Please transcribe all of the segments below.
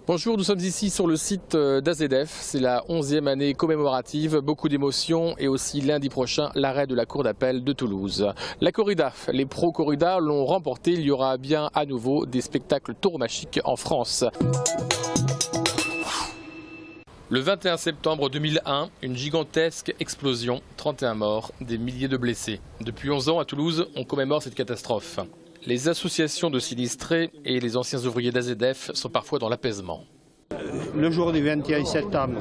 Bonjour, nous sommes ici sur le site d'AZF. C'est la 11e année commémorative, beaucoup d'émotions et aussi lundi prochain l'arrêt de la cour d'appel de Toulouse. La corrida, les pro-corrida l'ont remporté. Il y aura bien à nouveau des spectacles tauromachiques en France. Le 21 septembre 2001, une gigantesque explosion, 31 morts, des milliers de blessés. Depuis 11 ans à Toulouse, on commémore cette catastrophe. Les associations de sinistrés et les anciens ouvriers d'AZF sont parfois dans l'apaisement. Le jour du 21 septembre,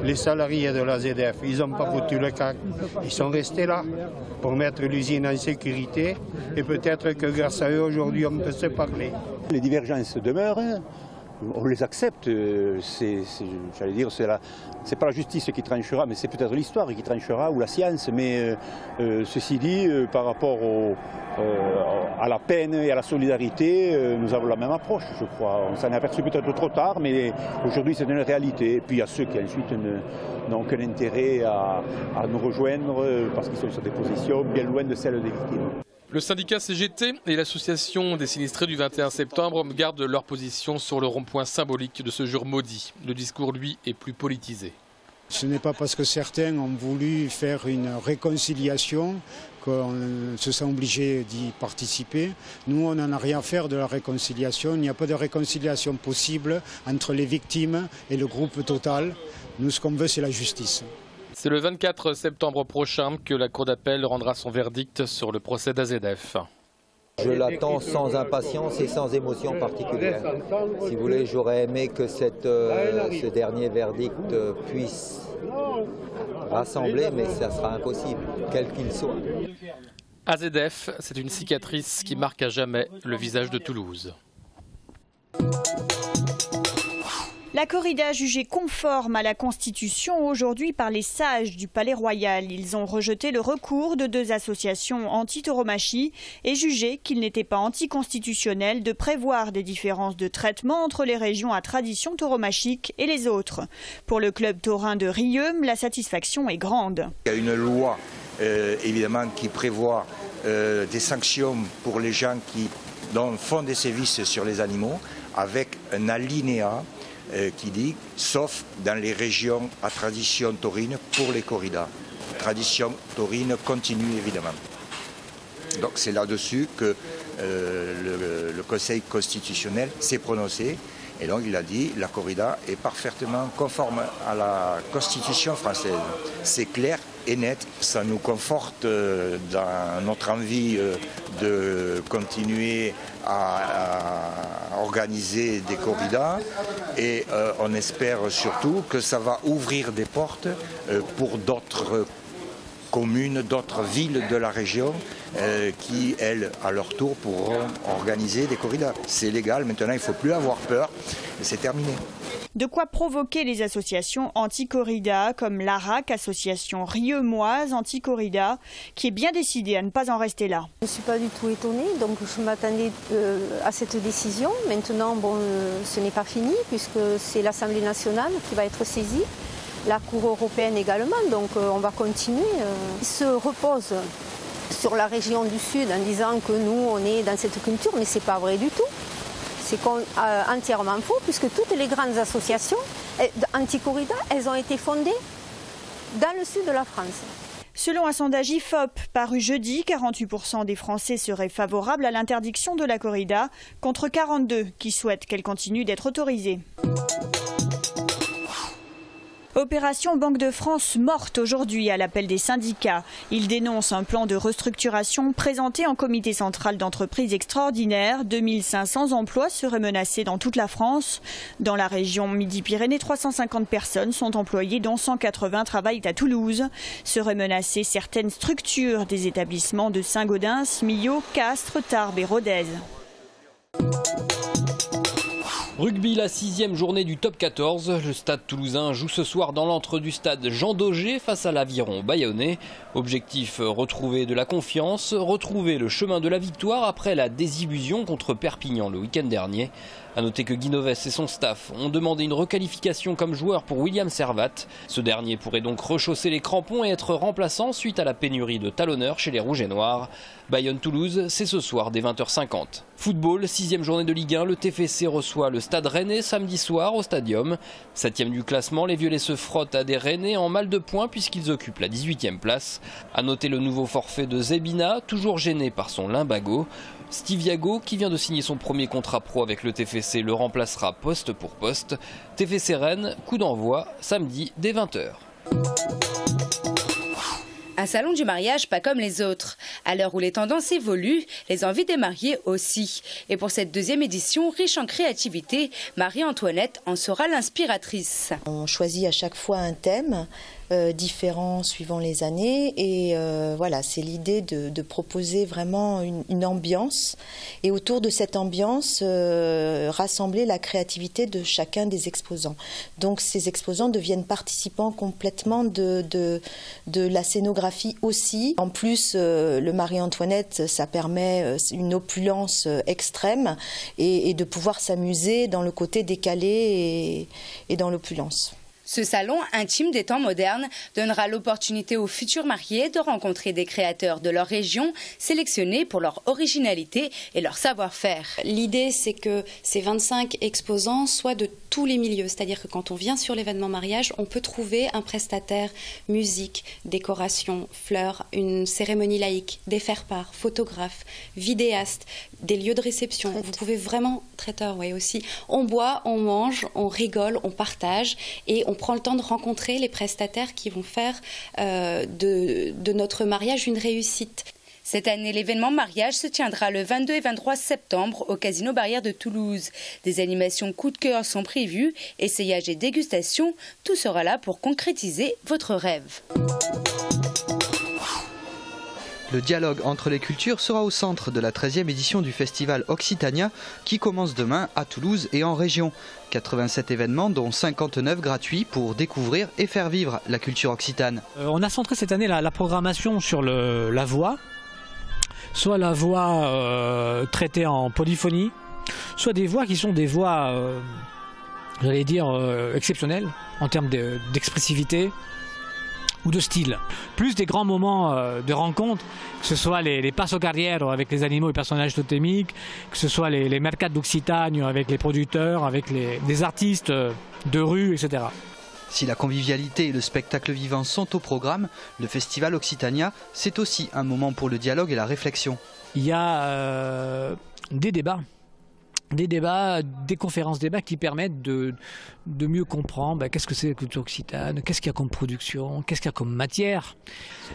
les salariés de l'AZF, ils n'ont pas foutu le camp. Ils sont restés là pour mettre l'usine en sécurité et peut-être que grâce à eux, aujourd'hui, on peut se parler. Les divergences demeurent. On les accepte, j'allais dire, c'est pas la justice qui tranchera, mais c'est peut-être l'histoire qui tranchera ou la science. Mais ceci dit, par rapport à la peine et à la solidarité, nous avons la même approche, je crois. On s'en est aperçu peut-être trop tard, mais aujourd'hui c'est une réalité. Et puis il y a ceux qui ensuite n'ont aucun intérêt à nous rejoindre parce qu'ils sont sur des positions bien loin de celles des victimes. Le syndicat CGT et l'association des sinistrés du 21 septembre gardent leur position sur le rond-point symbolique de ce jour maudit. Le discours, lui, est plus politisé. Ce n'est pas parce que certains ont voulu faire une réconciliation qu'on se sent obligé d'y participer. Nous, on n'en a rien à faire de la réconciliation. Il n'y a pas de réconciliation possible entre les victimes et le groupe Total. Nous, ce qu'on veut, c'est la justice. C'est le 24 septembre prochain que la Cour d'appel rendra son verdict sur le procès d'AZF. Je l'attends sans impatience et sans émotion particulière. Si vous voulez, j'aurais aimé que ce dernier verdict puisse rassembler, mais ça sera impossible, quel qu'il soit. AZF, c'est une cicatrice qui marque à jamais le visage de Toulouse. La corrida jugée conforme à la Constitution aujourd'hui par les sages du Palais Royal. Ils ont rejeté le recours de deux associations anti-tauromachie et jugé qu'il n'était pas anticonstitutionnel de prévoir des différences de traitement entre les régions à tradition tauromachique et les autres. Pour le club taurin de Rieux, la satisfaction est grande. Il y a une loi évidemment qui prévoit des sanctions pour les gens qui font des sévices sur les animaux avec un alinéa qui dit « sauf dans les régions à tradition taurine pour les corridas ». Tradition taurine continue évidemment. Donc c'est là-dessus que le Conseil constitutionnel s'est prononcé et donc il a dit « la corrida est parfaitement conforme à la Constitution française ». C'est clair et net, ça nous conforte dans notre envie de continuer à organiser des corridas et on espère surtout que ça va ouvrir des portes pour d'autres communes, d'autres villes de la région qui, elles, à leur tour, pourront organiser des corridas. C'est légal, maintenant il ne faut plus avoir peur, c'est terminé. De quoi provoquer les associations anti-corrida comme l'ARAC, association rieumoise anti-corrida, qui est bien décidée à ne pas en rester là. Je ne suis pas du tout étonnée, donc je m'attendais à cette décision. Maintenant, bon, ce n'est pas fini puisque c'est l'Assemblée nationale qui va être saisie, la Cour européenne également, donc on va continuer. Ils se reposent sur la région du Sud en disant que nous, on est dans cette culture, mais ce n'est pas vrai du tout. C'est entièrement faux, puisque toutes les grandes associations anti-corrida, elles ont été fondées dans le sud de la France. Selon un sondage IFOP paru jeudi, 48% des Français seraient favorables à l'interdiction de la corrida, contre 42% qui souhaitent qu'elle continue d'être autorisée. Opération Banque de France morte aujourd'hui à l'appel des syndicats. Ils dénoncent un plan de restructuration présenté en comité central d'entreprise extraordinaire. 2500 emplois seraient menacés dans toute la France. Dans la région Midi-Pyrénées, 350 personnes sont employées, dont 180 travaillent à Toulouse. Seraient menacées certaines structures des établissements de Saint-Gaudens, Millau, Castres, Tarbes et Rodez. Rugby, la 6e journée du top 14. Le Stade Toulousain joue ce soir dans l'antre du stade Jean Daugé face à l'Aviron bayonnais. Objectif, retrouver de la confiance, retrouver le chemin de la victoire après la désillusion contre Perpignan le week-end dernier. A noter que Guy Novès et son staff ont demandé une requalification comme joueur pour William Servat. Ce dernier pourrait donc rechausser les crampons et être remplaçant suite à la pénurie de talonneurs chez les Rouges et Noirs. Bayonne-Toulouse, c'est ce soir dès 20h50. Football, 6e journée de Ligue 1, le TFC reçoit le Stade Rennais samedi soir au Stadium. 7e du classement, les Violets se frottent à des Rennais en mal de points puisqu'ils occupent la 18e place. A noter le nouveau forfait de Zebina, toujours gêné par son limbago. Steve Yago, qui vient de signer son premier contrat pro avec le TFC, le remplacera poste pour poste. TFC Rennes, coup d'envoi samedi dès 20h. Un salon du mariage pas comme les autres. À l'heure où les tendances évoluent, les envies des mariés aussi. Et pour cette 2e édition, riche en créativité, Marie-Antoinette en sera l'inspiratrice. On choisit à chaque fois un thème différent suivant les années et voilà, c'est l'idée de proposer vraiment une ambiance et autour de cette ambiance rassembler la créativité de chacun des exposants. Donc ces exposants deviennent participants complètement de la scénographie aussi. En plus, le Marie-Antoinette, ça permet une opulence extrême et de pouvoir s'amuser dans le côté décalé et dans l'opulence. Ce salon intime des temps modernes donnera l'opportunité aux futurs mariés de rencontrer des créateurs de leur région sélectionnés pour leur originalité et leur savoir-faire. L'idée, c'est que ces 25 exposants soient de tous les milieux, c'est-à-dire que quand on vient sur l'événement mariage, on peut trouver un prestataire musique, décoration, fleurs, une cérémonie laïque, des faire-part, photographes, vidéastes, des lieux de réception. Vous pouvez vraiment, traiteur, oui aussi, on boit, on mange, on rigole, on partage et on prend le temps de rencontrer les prestataires qui vont faire de notre mariage une réussite. Cette année, l'événement mariage se tiendra le 22 et 23 septembre au Casino Barrière de Toulouse. Des animations coup de cœur sont prévues, essayages et dégustations, tout sera là pour concrétiser votre rêve. Le dialogue entre les cultures sera au centre de la 13e édition du festival Occitania qui commence demain à Toulouse et en région. 87 événements dont 59 gratuits pour découvrir et faire vivre la culture occitane. On a centré cette année la programmation sur la voix, soit la voix traitée en polyphonie, soit des voix qui sont des voix, j'allais dire, exceptionnelles en termes d'expressivité ou de style. Plus des grands moments de rencontre, que ce soit les passo carrière avec les animaux et personnages totémiques, que ce soit les mercats d'Occitanie avec les producteurs, avec les artistes de rue, etc. Si la convivialité et le spectacle vivant sont au programme, le festival Occitania, c'est aussi un moment pour le dialogue et la réflexion. Il y a des débats, des conférences-débats qui permettent de mieux comprendre qu'est-ce que c'est la culture occitane, qu'est-ce qu'il y a comme production, qu'est-ce qu'il y a comme matière.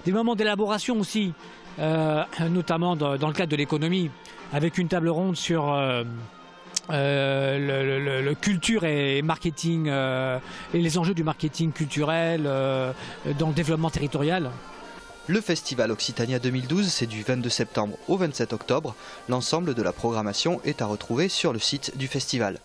Des moments d'élaboration aussi, notamment dans le cadre de l'économie, avec une table ronde sur le culture et marketing et les enjeux du marketing culturel dans le développement territorial. Le festival Occitania 2012, c'est du 22 septembre au 27 octobre. L'ensemble de la programmation est à retrouver sur le site du festival.